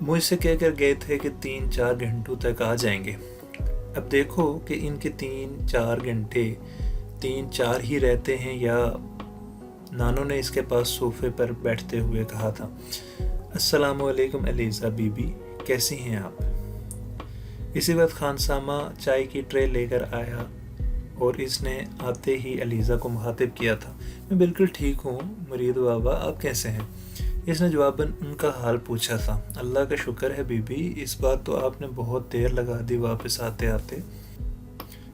مجھ سے کہہ کر گئے تھے کہ 3-4 گھنٹوں تک آ جائیں گے۔ اب دیکھو کہ ان کے 3-4 گھنٹے 3-4 ہی رہتے ہیں یا نانو نے اس کے پاس صوفے پر بیٹھتے ہوئے کہا تھا، السلام علیکم علیزہ بی بی، کیسی ہیں آپ؟ اسی وقت خانسامہ چائے کی ٹرے لے کر آیا اور اس نے آتے ہی علیزہ کو مخاطب کیا تھا، میں بالکل ٹھیک ہوں مرید بابا، آپ کیسے ہیں؟ اس نے جواباً ان کا حال پوچھا تھا۔ اللہ کا شکر ہے بی بی، اس بار تو آپ نے بہت دیر لگا دی واپس آتے آتے۔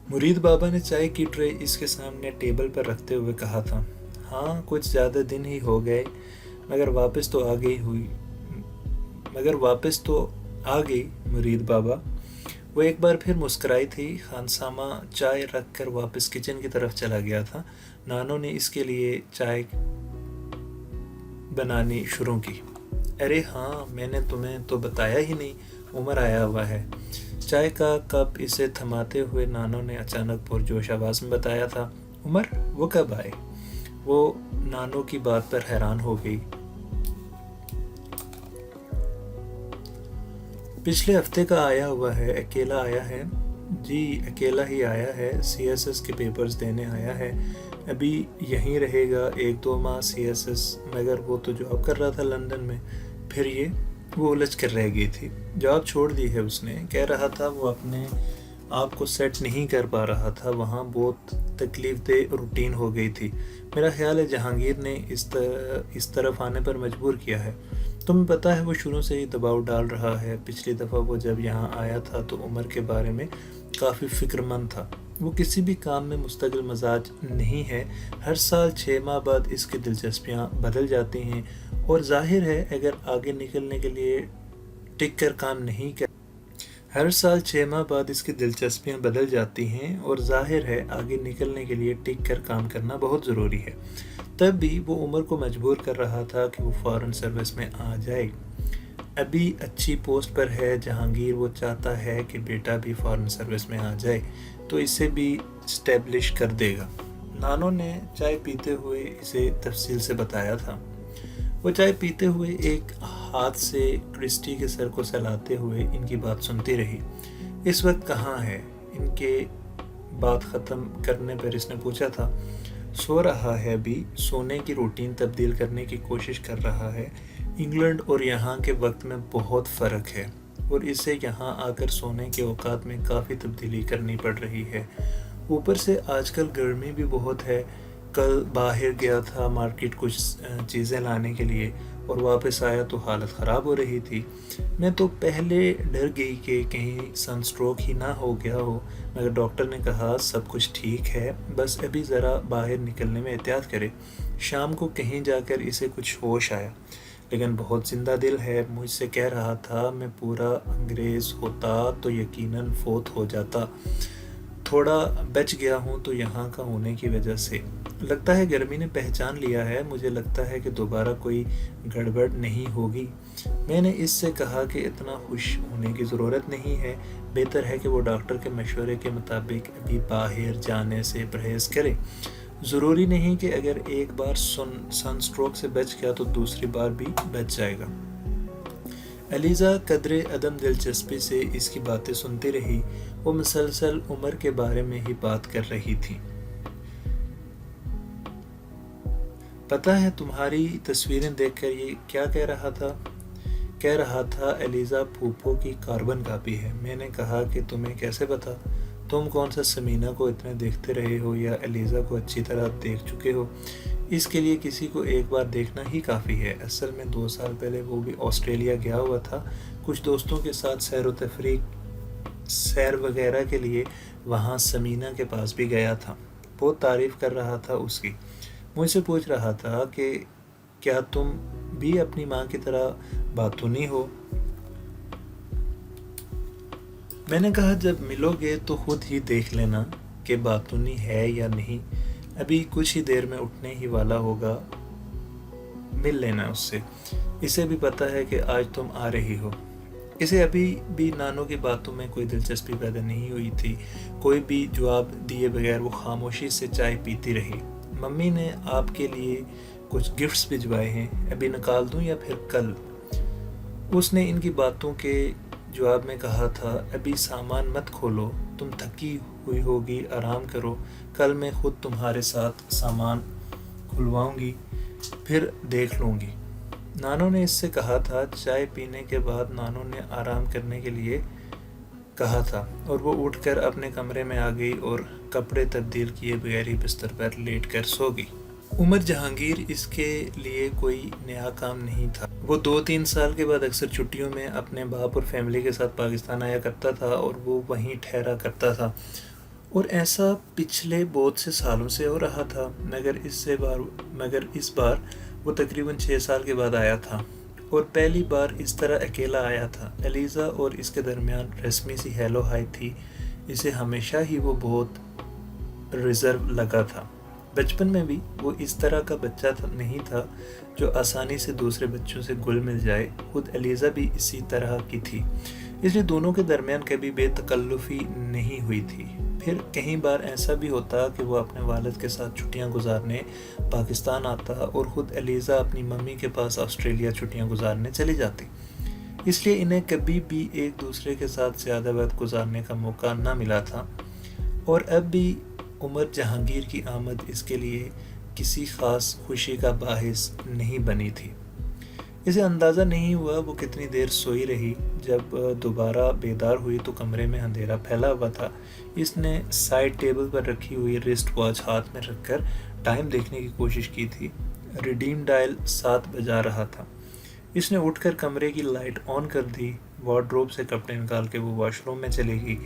مرید بابا نے چائے کی ٹرے اس کے سامنے ٹیبل پر رکھتے ہوئے کہا تھا، ہاں کچھ زیادہ دن ہی ہو گئے، مگر واپس تو آ گئی مرید بابا۔ وہ ایک بار پھر مسکرائی تھی۔ خانسامہ چائے رکھ کر واپس کچن کی طرف چلا گیا تھا۔ نانو نے اس کے لیے چائے بنانی شروع کی۔ ارے ہاں، میں نے تمہیں تو بتایا ہی نہیں، عمر آیا ہوا ہے۔ چائے کا کپ اسے تھماتے ہوئے نانو نے اچانک پرجوش آواز میں بتایا تھا۔ عمر، وہ کب آئے؟ وہ نانو کی بات پر حیران ہو گئی۔ پچھلے ہفتے کا آیا ہوا ہے، اکیلا آیا ہے۔ جی اکیلا ہی آیا ہے، CSS کے پیپرز دینے آیا ہے، ابھی یہیں رہے گا 1-2 ماہ CSS، مگر وہ تو جاب کر رہا تھا لندن میں۔ پھر وہ الجھ کر رہ گئی تھی۔ جاب چھوڑ دی ہے اس نے، کہہ رہا تھا وہ اپنے آپ کو سیٹ نہیں کر پا رہا تھا، وہاں بہت تکلیف دہ روٹین ہو گئی تھی۔ میرا خیال ہے جہانگیر نے اس طرف آنے پر مجبور کیا ہے۔ تمہیں پتہ ہے وہ شروع سے ہی دباؤ ڈال رہا ہے۔ پچھلی دفعہ وہ جب یہاں آیا تھا تو عمر کے بارے میں کافی فکر مند تھا۔ وہ کسی بھی کام میں مستقل مزاج نہیں ہے، ہر سال 6 ماہ بعد اس کی دلچسپیاں بدل جاتی ہیں اور ظاہر ہے اگر آگے نکلنے کے لیے ٹک کر کام نہیں کر ہر سال 6 ماہ بعد اس کی دلچسپیاں بدل جاتی ہیں اور ظاہر ہے آگے نکلنے کے لیے ٹک کر کام کرنا بہت ضروری ہے۔ تب بھی وہ عمر کو مجبور کر رہا تھا کہ وہ فارن سروس میں آ جائے۔ ابھی اچھی پوسٹ پر ہے جہانگیر، وہ چاہتا ہے کہ بیٹا بھی فارن سروس میں آ جائے تو اسے بھی اسٹیبلش کر دے گا۔ نانو نے چائے پیتے ہوئے اسے تفصیل سے بتایا تھا۔ وہ چائے پیتے ہوئے ایک ہاتھ سے کرسٹی کے سر کو سہلاتے ہوئے ان کی بات سنتی رہی۔ اس وقت کہاں ہے؟ ان کے بات ختم کرنے پر اس نے پوچھا تھا۔ سو رہا ہے ابھی، سونے کی روٹین تبدیل کرنے کی کوشش کر رہا ہے۔ انگلینڈ اور یہاں کے وقت میں بہت فرق ہے اور اسے یہاں آ کر سونے کے اوقات میں کافی تبدیلی کرنی پڑ رہی ہے۔ اوپر سے آج کل گرمی بھی بہت ہے۔ کل باہر گیا تھا مارکیٹ کچھ چیزیں لانے کے لیے اور واپس آیا تو حالت خراب ہو رہی تھی۔ میں تو پہلے ڈر گئی کہ کہیں سن اسٹروک ہی نہ ہو گیا ہو، مگر ڈاکٹر نے کہا سب کچھ ٹھیک ہے، بس ابھی ذرا باہر نکلنے میں احتیاط کرے۔ شام کو کہیں جا کر اسے کچھ ہوش آیا، لیکن بہت زندہ دل ہے۔ مجھ سے کہہ رہا تھا میں پورا انگریز ہوتا تو یقیناً فوت ہو جاتا، تھوڑا بچ گیا ہوں تو یہاں کا ہونے کی وجہ سے۔ لگتا ہے گرمی نے پہچان لیا ہے، مجھے لگتا ہے کہ دوبارہ کوئی گڑبڑ نہیں ہوگی۔ میں نے اس سے کہا کہ اتنا خوش ہونے کی ضرورت نہیں ہے، بہتر ہے کہ وہ ڈاکٹر کے مشورے کے مطابق ابھی باہر جانے سے پرہیز کرے۔ ضروری نہیں کہ اگر ایک بار سن اسٹروک سے بچ گیا تو دوسری بار بھی بچ جائے گا۔ علیزہ قدرے عدم دلچسپی سے اس کی باتیں سنتی رہی۔ وہ مسلسل عمر کے بارے میں ہی بات کر رہی تھی۔ پتہ ہے تمہاری تصویریں دیکھ کر یہ کیا کہہ رہا تھا علیزہ پھوپھو کی کاربن کاپی ہے۔ میں نے کہا کہ تمہیں کیسے پتا؟ تم کون سا سمینہ کو اتنے دیکھتے رہے ہو یا علیزہ کو اچھی طرح دیکھ چکے ہو؟ اس کے لیے کسی کو ایک بار دیکھنا ہی کافی ہے۔ اصل میں 2 سال پہلے وہ بھی آسٹریلیا گیا ہوا تھا، کچھ دوستوں کے ساتھ سیر و تفریح سیر وغیرہ کے لیے وہاں سمینہ کے پاس بھی گیا تھا۔ بہت تعریف کر رہا تھا اس کی۔ مجھ سے پوچھ رہا تھا کہ کیا تم بھی اپنی ماں کی طرح باتونی ہو؟ میں نے کہا جب ملو گے تو خود ہی دیکھ لینا کہ باتونی ہے یا نہیں، ابھی کچھ ہی دیر میں اٹھنے ہی والا ہوگا، مل لینا اس سے۔ اسے بھی پتہ ہے کہ آج تم آ رہی ہو۔ اسے ابھی بھی نانو کی باتوں میں کوئی دلچسپی پیدا نہیں ہوئی تھی۔ کوئی بھی جواب دیے بغیر وہ خاموشی سے چائے پیتی رہی۔ ممی نے آپ کے لیے کچھ گفٹس بھجوائے ہیں، ابھی نکال دوں یا پھر کل؟ اس نے ان کی باتوں کے جواب میں کہا تھا، ابھی سامان مت کھولو، تم تھکی ہوئی ہوگی، آرام کرو، کل میں خود تمہارے ساتھ سامان کھلواؤں گی، پھر دیکھ لوں گی۔ نانو نے اس سے کہا تھا۔ چائے پینے کے بعد نانو نے آرام کرنے کے لیے کہا تھا اور وہ اٹھ کر اپنے کمرے میں آ گئی اور کپڑے تبدیل کیے بغیر ہی بستر پر لیٹ کر سو گئی۔ عمر جہانگیر اس کے لیے کوئی نیا کام نہیں تھا۔ وہ 2-3 سال کے بعد اکثر چھٹیوں میں اپنے باپ اور فیملی کے ساتھ پاکستان آیا کرتا تھا اور وہ وہیں ٹھہرا کرتا تھا، اور ایسا پچھلے بہت سے سالوں سے ہو رہا تھا، مگر اس بار وہ تقریباً 6 سال کے بعد آیا تھا اور پہلی بار اس طرح اکیلا آیا تھا۔ ایلیزا اور اس کے درمیان رسمی سی ہیلو ہائی تھی۔ اسے ہمیشہ ہی وہ بہت ریزرو لگا تھا۔ بچپن میں بھی وہ اس طرح کا بچہ نہیں تھا جو آسانی سے دوسرے بچوں سے گل مل جائے۔ خود ایلیزا بھی اسی طرح کی تھی، اس لیے دونوں کے درمیان کبھی بے تکلفی نہیں ہوئی تھی۔ پھر کئی بار ایسا بھی ہوتا کہ وہ اپنے والد کے ساتھ چھٹیاں گزارنے پاکستان آتا اور خود ایلیزا اپنی ممی کے پاس آسٹریلیا چھٹیاں گزارنے چلی جاتی، اس لیے انہیں کبھی بھی ایک دوسرے کے ساتھ زیادہ وقت گزارنے کا موقع نہ ملا تھا۔ اور اب بھی عمر جہانگیر کی آمد اس کے لیے کسی خاص خوشی کا باعث نہیں بنی تھی۔ اسے اندازہ نہیں ہوا وہ کتنی دیر سوئی رہی۔ جب دوبارہ بیدار ہوئی تو کمرے میں اندھیرا پھیلا ہوا تھا۔ اس نے سائیڈ ٹیبل پر رکھی ہوئی رسٹ واچ ہاتھ میں رکھ کر ٹائم دیکھنے کی کوشش کی تھی۔ ریڈیم ڈائل 7 بجا رہا تھا۔ اس نے اٹھ کر کمرے کی لائٹ آن کر دی، وارڈروب سے کپڑے نکال کے وہ واش روم میں چلے گئی۔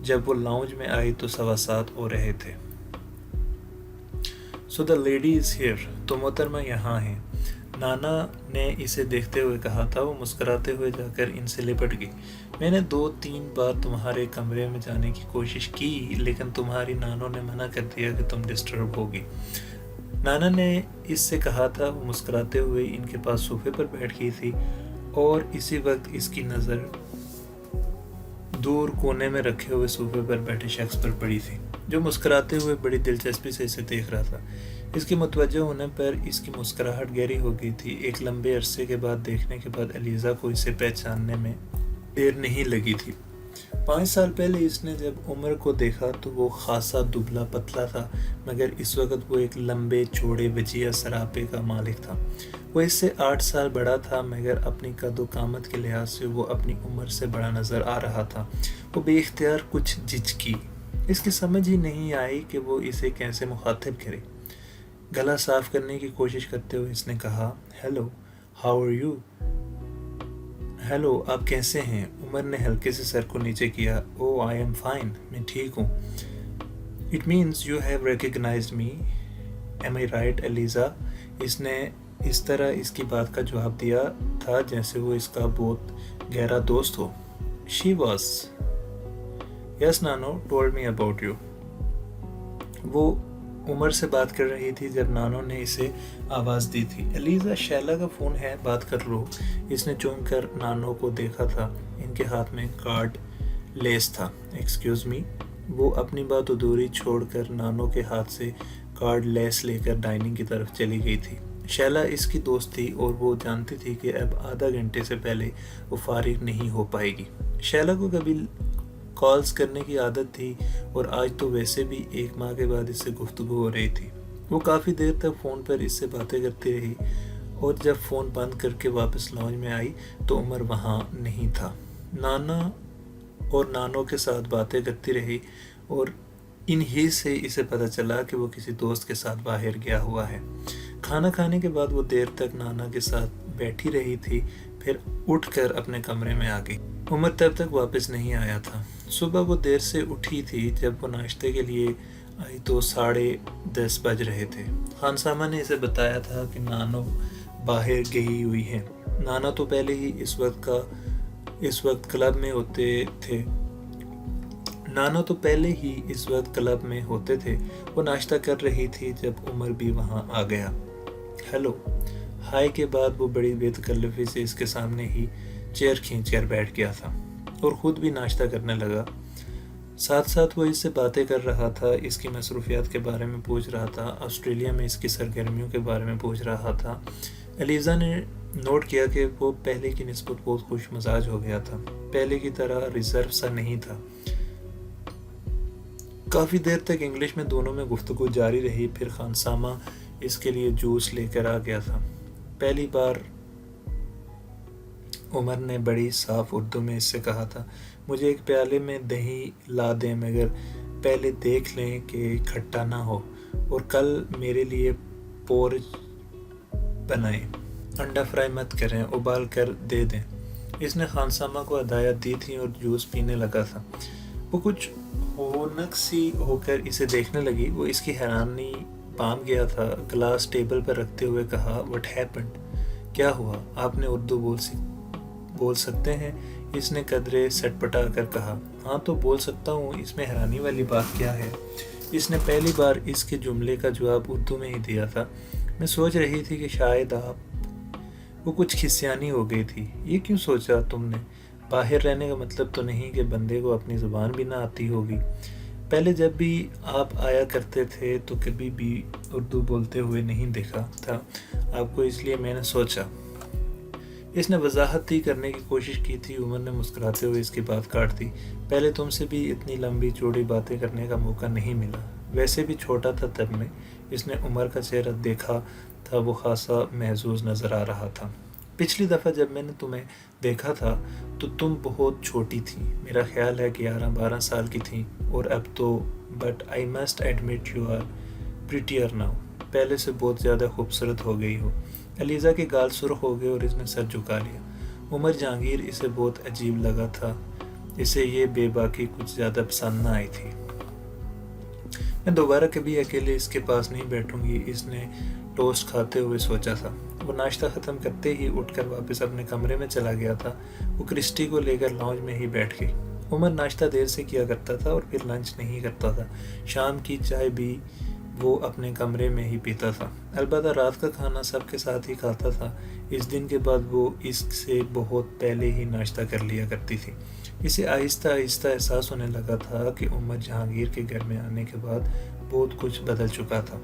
جب وہ لاؤنج میں آئی تو 7:15 ہو رہے تھے۔ So the lady is here، تو محترمہ یہاں ہیں، نانا نے اسے دیکھتے ہوئے کہا تھا۔ وہ مسکراتے ہوئے جا کر ان سے لپٹ گئی۔ میں نے 2-3 بار تمہارے کمرے میں جانے کی کوشش کی لیکن تمہاری نانو نے منع کر دیا کہ تم ڈسٹرب ہوگی، نانا نے اس سے کہا تھا۔ وہ مسکراتے ہوئے ان کے پاس صوفے پر بیٹھ گئی تھی اور اسی وقت اس کی نظر دور کونے میں رکھے ہوئے صوفے پر بیٹھے شخص پر پڑی تھی جو مسکراتے ہوئے بڑی دلچسپی سے اسے دیکھ رہا تھا۔ اس کے متوجہ ہونے پر اس کی مسکراہٹ گہری ہو گئی تھی۔ ایک لمبے عرصے کے بعد دیکھنے کے بعد ایلیزا کو اسے پہچاننے میں دیر نہیں لگی تھی۔ 5 سال پہلے اس نے جب عمر کو دیکھا تو وہ خاصا دبلا پتلا تھا، مگر اس وقت وہ ایک لمبے چوڑے وجیہ سراپے کا مالک تھا۔ وہ اس سے 8 سال بڑا تھا، مگر اپنی قد و قامت کے لحاظ سے وہ اپنی عمر سے بڑا نظر آ رہا تھا۔ وہ بے اختیار کچھ جھجکی۔ اس کی سمجھ ہی نہیں آئی کہ وہ اسے کیسے مخاطب کرے۔ گلا صاف کرنے کی کوشش کرتے ہوئے اس نے کہا، hello, how are you? Hello, آپ کیسے ہیں؟ عمر نے ہلکے سے سر کو نیچے کیا۔ او آئی ایم فائن، میں ٹھیک ہوں۔ It means you have recognised me, am I right Eliza? اس نے اس طرح اس کی بات کا جواب دیا تھا جیسے وہ اس کا بہت گہرا دوست ہو۔ She was, yes Nanu told me about you. وہ عمر سے بات کر رہی تھی جب نانو نے اسے آواز دی تھی، ایلیزا، شیلا کا فون ہے، بات کر لو۔ اس نے چونک کر نانو کو دیکھا تھا۔ ان کے ہاتھ میں کارڈ لیس تھا۔ Excuse me. وہ اپنی بات ادھوری چھوڑ کر نانو کے ہاتھ سے کارڈ لیس لے کر ڈائننگ کی طرف چلی گئی تھی۔ شیلا اس کی دوست تھی اور وہ جانتی تھی کہ اب آدھا گھنٹے سے پہلے وہ فارغ نہیں ہو پائے گی۔ شیلا کو کبھی کالز کرنے کی عادت تھی اور آج تو ویسے بھی 1 ماہ کے بعد اس سے گفتگو ہو رہی تھی۔ وہ کافی دیر تک فون پر اس سے باتیں کرتی رہی اور جب فون بند کر کے واپس لاؤنج میں آئی تو عمر وہاں نہیں تھا۔ نانا اور نانو کے ساتھ باتیں کرتی رہی اور انہی سے اسے پتہ چلا کہ وہ کسی دوست کے ساتھ باہر گیا ہوا ہے۔ کھانا کھانے کے بعد وہ دیر تک نانا کے ساتھ بیٹھی رہی تھی، پھر اٹھ کر اپنے کمرے میں آ گئی۔ عمر تب تک واپس نہیں آیا تھا۔ صبح وہ دیر سے اٹھی تھی۔ جب وہ ناشتے کے لیے آئی تو 10:30 بج رہے تھے۔ خانسامہ نے اسے بتایا تھا کہ نانو باہر گئی ہوئی ہے۔ نانا تو پہلے ہی اس وقت کلب میں ہوتے تھے۔ وہ ناشتہ کر رہی تھی جب عمر بھی وہاں آ گیا۔ ہیلو، ہائی کے بعد وہ بڑی بے تکلفی سے اس کے سامنے ہی چیئر کھینچ کر بیٹھ گیا تھا اور خود بھی ناشتہ کرنے لگا۔ ساتھ ساتھ وہ اس سے باتیں کر رہا تھا، اس کی مصروفیات کے بارے میں پوچھ رہا تھا، آسٹریلیا میں اس کی سرگرمیوں کے بارے میں پوچھ رہا تھا۔ ایلیزا نے نوٹ کیا کہ وہ پہلے کی نسبت بہت خوش مزاج ہو گیا تھا، پہلے کی طرح ریزرو سا نہیں تھا۔ کافی دیر تک انگلش میں دونوں میں گفتگو جاری رہی، پھر خانسامہ اس کے لیے جوس لے کر آ گیا تھا۔ پہلی بار عمر نے بڑی صاف اردو میں اس سے کہا تھا، مجھے ایک پیالے میں دہی لا دیں، مگر پہلے دیکھ لیں کہ کھٹا نہ ہو، اور کل میرے لیے پورج بنائیں، انڈا فرائی مت کریں، ابال کر دے دیں۔ اس نے خانسامہ کو ہدایت دی تھی اور جوس پینے لگا تھا۔ وہ کچھ ہونک سی ہو کر اسے دیکھنے لگی۔ وہ اس کی حیرانی پام گیا تھا۔ گلاس ٹیبل پر رکھتے ہوئے کہا، "What happened؟ کیا ہوا؟ آپ نے اردو بول سکتے ہیں؟" اس نے قدرے سٹ پٹا کر کہا، "ہاں تو بول سکتا ہوں، اس میں حیرانی والی بات کیا ہے؟" اس نے پہلی بار اس کے جملے کا جواب اردو میں ہی دیا تھا۔ میں سوچ رہی تھی کہ شاید آپ۔ وہ کچھ کھسیانی ہو گئی تھی۔ یہ کیوں سوچا تم نے؟ باہر رہنے کا مطلب تو نہیں کہ بندے کو اپنی زبان بھی نہ آتی ہوگی۔ پہلے جب بھی آپ آیا کرتے تھے تو کبھی بھی اردو بولتے ہوئے نہیں دیکھا تھا آپ کو، اس لیے میں نے سوچا۔ اس نے وضاحت کرنے کی کوشش کی تھی۔ عمر نے مسکراتے ہوئے اس کی بات کاٹ دی۔ پہلے تم سے بھی اتنی لمبی چوڑی باتیں کرنے کا موقع نہیں ملا، ویسے بھی چھوٹا تھا تب میں۔ اس نے عمر کا چہرہ دیکھا تھا، وہ خاصا محظوظ نظر آ رہا تھا۔ پچھلی دفعہ جب میں نے تمہیں دیکھا تھا تو تم بہت چھوٹی تھیں، میرا خیال ہے کہ 11-12 سال کی تھیں، اور اب تو but I must admit you are prettier now, پہلے سے بہت زیادہ خوبصورت ہو گئی ہو۔ علیزہ کے گال سرخ ہو گئے اور اس نے سر جھکا لیا۔ عمر جہانگیر اسے بہت عجیب لگا تھا، اسے یہ بے باکی کچھ زیادہ پسند نہ آئی تھی۔ میں دوبارہ کبھی اکیلے اس کے پاس نہیں بیٹھوں گی، اس نے ٹوسٹ کھاتے ہوئے سوچا تھا۔ وہ ناشتہ ختم کرتے ہی اٹھ کر واپس اپنے کمرے میں چلا گیا تھا۔ وہ کرسٹی کو لے کر لاؤنج میں ہی بیٹھ گئی۔ عمر ناشتہ دیر سے کیا کرتا تھا اور پھر لنچ نہیں کرتا تھا۔ شام کی چائے بھی وہ اپنے کمرے میں ہی پیتا تھا، البتہ رات کا کھانا سب کے ساتھ ہی کھاتا تھا۔ اس دن کے بعد وہ اس سے بہت پہلے ہی ناشتہ کر لیا کرتی تھی۔ اسے آہستہ آہستہ احساس ہونے لگا تھا کہ عمر جہانگیر کے گھر میں آنے کے بعد بہت کچھ بدل چکا تھا۔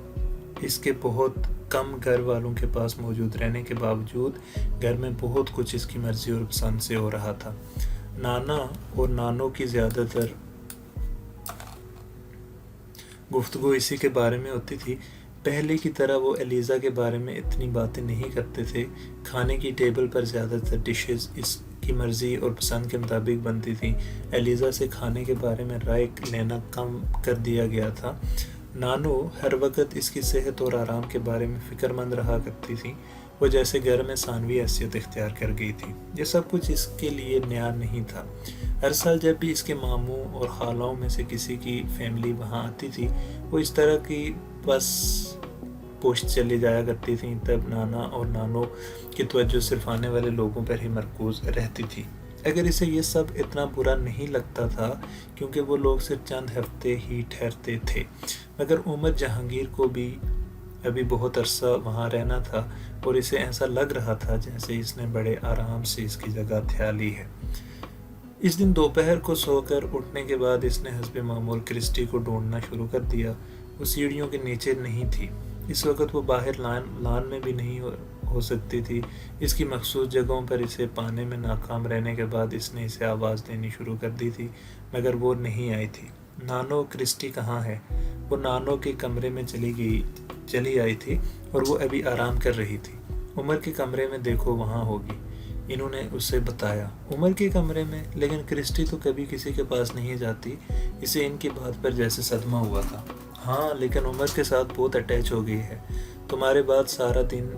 اس کے بہت کم گھر والوں کے پاس موجود رہنے کے باوجود گھر میں بہت کچھ اس کی مرضی اور پسند سے ہو رہا تھا۔ نانا اور نانو کی زیادہ تر گفتگو اسی کے بارے میں ہوتی تھی۔ پہلے کی طرح وہ علیزہ کے بارے میں اتنی باتیں نہیں کرتے تھے۔ کھانے کی ٹیبل پر زیادہ تر ڈشز اس کی مرضی اور پسند کے مطابق بنتی تھیں۔ علیزہ سے کھانے کے بارے میں رائے لینا کم کر دیا گیا تھا۔ نانو ہر وقت اس کی صحت اور آرام کے بارے میں فکر مند رہا کرتی تھی، وہ جیسے گھر میں ثانوی حیثیت اختیار کر گئی تھی۔ یہ سب کچھ اس کے لیے نیا نہیں تھا۔ ہر سال جب بھی اس کے ماموں اور خالاؤں میں سے کسی کی فیملی وہاں آتی تھی، وہ اس طرح کی بس پوچھ چلی جایا کرتی تھیں۔ تب نانا اور نانو کی توجہ صرف آنے والے لوگوں پر ہی مرکوز رہتی تھی۔ اگر اسے یہ سب اتنا برا نہیں لگتا تھا کیونکہ وہ لوگ صرف چند ہفتے ہی ٹھہرتے تھے، مگر عمر جہانگیر کو بھی ابھی بہت عرصہ وہاں رہنا تھا اور اسے ایسا لگ رہا تھا جیسے اس نے بڑے آرام سے اس کی جگہ تھیا لی ہے۔ اس دن دوپہر کو سو کر اٹھنے کے بعد اس نے حسب معمول کرسٹی کو ڈھونڈنا شروع کر دیا۔ وہ سیڑھیوں کے نیچے نہیں تھی۔ اس وقت وہ باہر لان میں بھی نہیں ہو سکتی تھی۔ اس کی مخصوص جگہوں پر اسے پانے میں ناکام رہنے کے بعد اس نے اسے آواز دینی شروع کر دی تھی، مگر وہ نہیں آئی تھی۔ نانو، کرسٹی کہاں ہے؟ وہ نانو کے کمرے میں چلی آئی تھی اور وہ ابھی آرام کر رہی تھی۔ عمر کے کمرے میں دیکھو، وہاں ہوگی، انہوں نے اسے بتایا۔ عمر کے کمرے میں؟ لیکن کرسٹی تو کبھی کسی کے پاس نہیں جاتی۔ اسے ان کی بات پر جیسے صدمہ ہوا تھا۔ ہاں، لیکن عمر کے ساتھ بہت اٹیچ ہو گئی ہے۔ تمہارے بعد سارا دن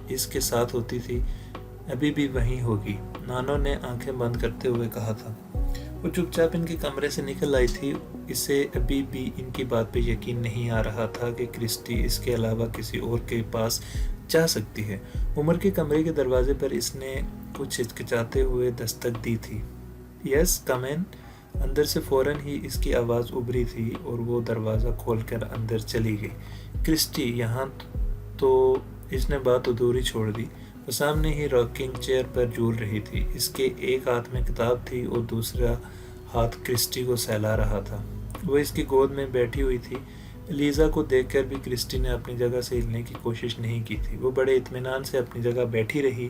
اس کے ساتھ ہوتی تھی، ابھی بھی وہیں ہوگی، نانو نے آنکھیں بند کرتے ہوئے کہا تھا۔ وہ چپ چاپ ان کے کمرے سے نکل آئی تھی۔ اسے ابھی بھی ان کی بات پہ یقین نہیں آ رہا تھا کہ کرسٹی اس کے علاوہ کسی اور کے پاس جا سکتی ہے۔ عمر کے کمرے کے دروازے پر اس نے کچھ ہچکچاتے ہوئے دستک دی تھی۔ یس، کم ان۔ اندر سے فوراً ہی اس کی آواز ابھری تھی اور وہ دروازہ کھول کر اندر چلی گئی۔ کرسٹی یہاں تو اس نے بات ادھوری چھوڑ دی۔ وہ سامنے ہی راکنگ چیئر پر جھول رہی تھی۔ اس کے ایک ہاتھ میں کتاب تھی اور دوسرا ہاتھ کرسٹی کو سہلا رہا تھا۔ وہ اس کی گود میں بیٹھی ہوئی تھی۔ لیزا کو دیکھ کر بھی کرسٹی نے اپنی جگہ سے ہلنے کی کوشش نہیں کی تھی۔ وہ بڑے اطمینان سے اپنی جگہ بیٹھی رہی۔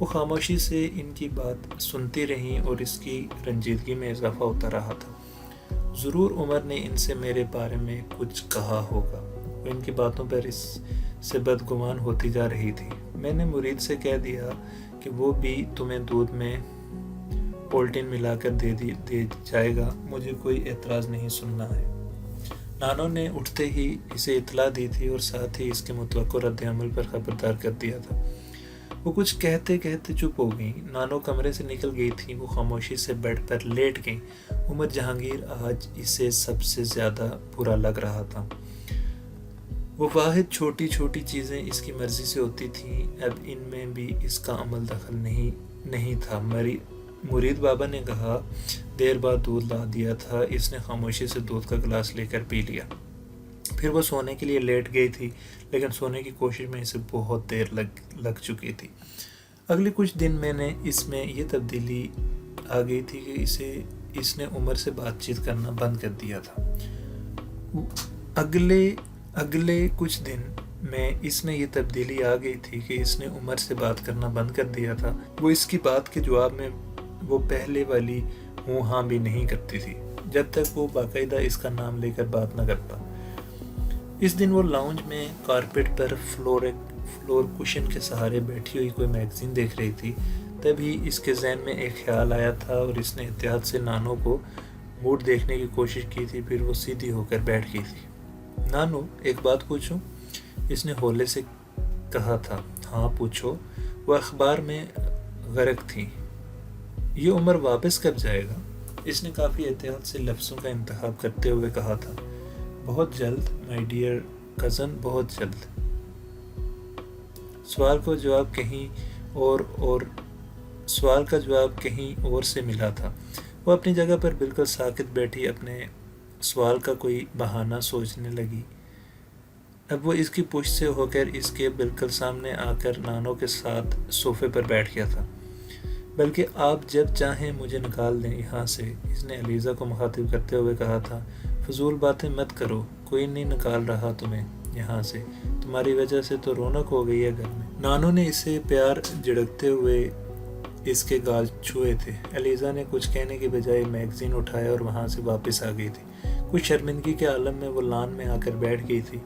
وہ خاموشی سے ان کی بات سنتی رہیں اور اس کی رنجیدگی میں اضافہ ہوتا رہا تھا۔ ضرور عمر نے ان سے میرے بارے میں کچھ کہا ہوگا۔ وہ ان کی باتوں پر اس سے بدگمان ہوتی جا رہی تھی۔ میں نے مرید سے کہہ دیا کہ وہ بھی تمہیں دودھ میں پولٹین ملا کر دے جائے گا، مجھے کوئی اعتراض نہیں سننا ہے۔ نانو نے اٹھتے ہی اسے اطلاع دی تھی اور ساتھ ہی اس کے متوقع رد عمل پر خبردار کر دیا تھا۔ وہ کچھ کہتے کہتے چپ ہو گئیں۔ نانو کمرے سے نکل گئی تھی۔ وہ خاموشی سے بیڈ پر لیٹ گئیں۔ عمر جہانگیر آج اسے سب سے زیادہ برا لگ رہا تھا۔ وہ واحد چھوٹی چھوٹی چیزیں اس کی مرضی سے ہوتی تھیں، اب ان میں بھی اس کا عمل دخل نہیں تھا۔ مرید بابا نے کہا، دیر بعد دودھ لا دیا تھا۔ اس نے خاموشی سے دودھ کا گلاس لے کر پی لیا۔ پھر وہ سونے کے لیے لیٹ گئی تھی، لیکن سونے کی کوشش میں اسے بہت دیر لگ چکی تھی۔ اگلے کچھ دن میں اس میں یہ تبدیلی آ گئی تھی کہ اس نے عمر سے بات چیت کرنا بند کر دیا تھا۔ اگلے کچھ دن میں اس میں یہ تبدیلی آ گئی تھی کہ اس نے عمر سے بات کرنا بند کر دیا تھا۔ وہ اس کی بات کے جواب میں وہ پہلے والی ہوں ہاں بھی نہیں کرتی تھی، جب تک وہ باقاعدہ اس کا نام لے کر بات نہ کرتا۔ اس دن وہ لاؤنج میں کارپیٹ پر فلور کشن کے سہارے بیٹھی ہوئی کوئی میگزین دیکھ رہی تھی۔ تبھی اس کے ذہن میں ایک خیال آیا تھا اور اس نے احتیاط سے نانو کو موڈ دیکھنے کی کوشش کی تھی۔ پھر وہ سیدھی ہو کر بیٹھ گئی تھی۔ نانو، ایک بات پوچھوں؟ اس نے ہولے سے کہا تھا۔ ہاں پوچھو۔ وہ اخبار میں غرق تھی۔ یہ عمر واپس کب جائے گا؟ اس نے کافی احتیاط سے لفظوں کا انتخاب کرتے ہوئے کہا تھا۔ بہت جلد مائی ڈیئر کزن، بہت جلد۔ سوال کا جواب کہیں اور سے ملا تھا۔ وہ اپنی جگہ پر بالکل ساکت بیٹھی اپنے سوال کا کوئی بہانہ سوچنے لگی۔ اب وہ اس کی پشت سے ہو کر اس کے بالکل سامنے آ کر نانو کے ساتھ صوفے پر بیٹھ گیا تھا۔ بلکہ آپ جب چاہیں مجھے نکال دیں یہاں سے، اس نے علیزہ کو مخاطب کرتے ہوئے کہا تھا۔ فضول باتیں مت کرو، کوئی نہیں نکال رہا تمہیں یہاں سے، تمہاری وجہ سے تو رونق ہو گئی ہے گھر میں۔ نانو نے اسے پیار جھڑکتے ہوئے اس کے گال چھوئے تھے۔ علیزہ نے کچھ کہنے کے بجائے میگزین اٹھایا اور وہاں سے واپس آ گئی تھی۔ کچھ شرمندگی کے عالم میں وہ لان میں آ کر بیٹھ گئی تھی۔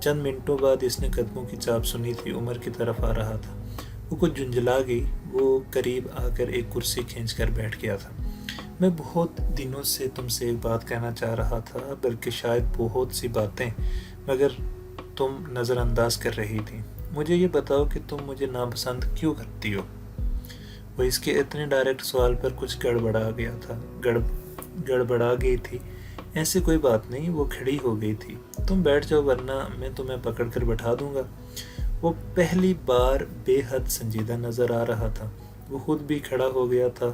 چند منٹوں بعد اس نے قدموں کی چاپ سنی تھی، عمر کی طرف آ رہا تھا۔ وہ کچھ جھنجھلا گئی۔ وہ قریب آ کر ایک کرسی کھینچ کر بیٹھ گیا تھا۔ میں بہت دنوں سے تم سے ایک بات کہنا چاہ رہا تھا، بلکہ شاید بہت سی باتیں، مگر تم نظر انداز کر رہی تھی۔ مجھے یہ بتاؤ کہ تم مجھے ناپسند کیوں کرتی ہو؟ وہ اس کے اتنے ڈائریکٹ سوال پر کچھ گڑبڑا گئی تھی۔ ایسی کوئی بات نہیں، وہ کھڑی ہو گئی تھی۔ تم بیٹھ جاؤ ورنہ میں تمہیں پکڑ کر بٹھا دوں گا۔ وہ پہلی بار بے حد سنجیدہ نظر آ رہا تھا۔ وہ خود بھی کھڑا ہو گیا تھا۔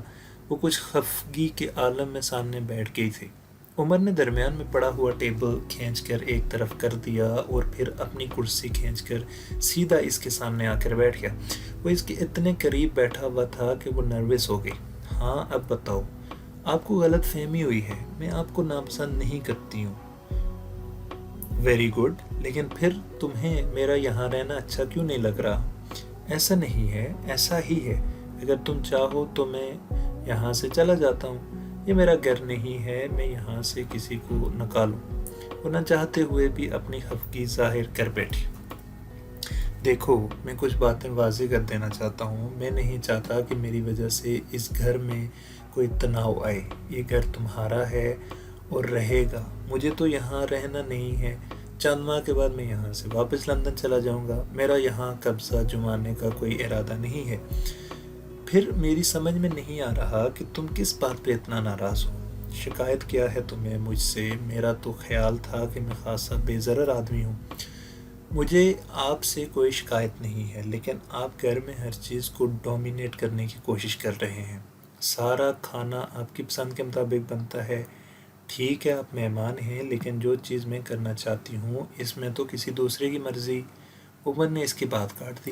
وہ کچھ خفگی کے عالم میں سامنے بیٹھ گئی تھی۔ عمر نے درمیان میں پڑا ہوا ٹیبل کھینچ کر ایک طرف کر دیا اور پھر اپنی کرسی کھینچ کر سیدھا اس کے سامنے آ کر بیٹھ گیا۔ وہ اس کے اتنے قریب بیٹھا ہوا تھا کہ وہ نروس ہو گئی۔ ہاں اب بتاؤ، آپ کو غلط فہمی ہوئی ہے، میں آپ کو ناپسند نہیں کرتی ہوں۔ ویری گڈ، لیکن پھر تمہیں میرا یہاں رہنا اچھا کیوں نہیں لگ رہا؟ ایسا نہیں ہے، ایسا ہی ہے۔ اگر تم چاہو تو میں یہاں سے چلا جاتا ہوں۔ یہ میرا گھر نہیں ہے، میں یہاں سے کسی کو نکالوں۔ وہ نہ چاہتے ہوئے بھی اپنی خفگی ظاہر کر بیٹھی۔ دیکھو، میں کچھ باتیں واضح کر دینا چاہتا ہوں۔ میں نہیں چاہتا کہ میری وجہ سے اس گھر میں کوئی تناؤ آئے۔ یہ گھر تمہارا ہے اور رہے گا۔ مجھے تو یہاں رہنا نہیں ہے۔ چند ماہ کے بعد میں یہاں سے واپس لندن چلا جاؤں گا۔ میرا یہاں قبضہ جمانے کا کوئی ارادہ نہیں ہے۔ پھر میری سمجھ میں نہیں آ رہا کہ تم کس بات پہ اتنا ناراض ہو۔ شکایت کیا ہے تمہیں مجھ سے؟ میرا تو خیال تھا کہ میں خاصا بے ضرر آدمی ہوں۔ مجھے آپ سے کوئی شکایت نہیں ہے، لیکن آپ گھر میں ہر چیز کو ڈومینیٹ کرنے کی کوشش کر رہے ہیں۔ سارا کھانا آپ کی پسند کے مطابق بنتا ہے۔ ٹھیک ہے، آپ مہمان ہیں، لیکن جو چیز میں کرنا چاہتی ہوں اس میں تو کسی دوسرے کی مرضی۔ عمر نے اس کی بات کاٹ دی۔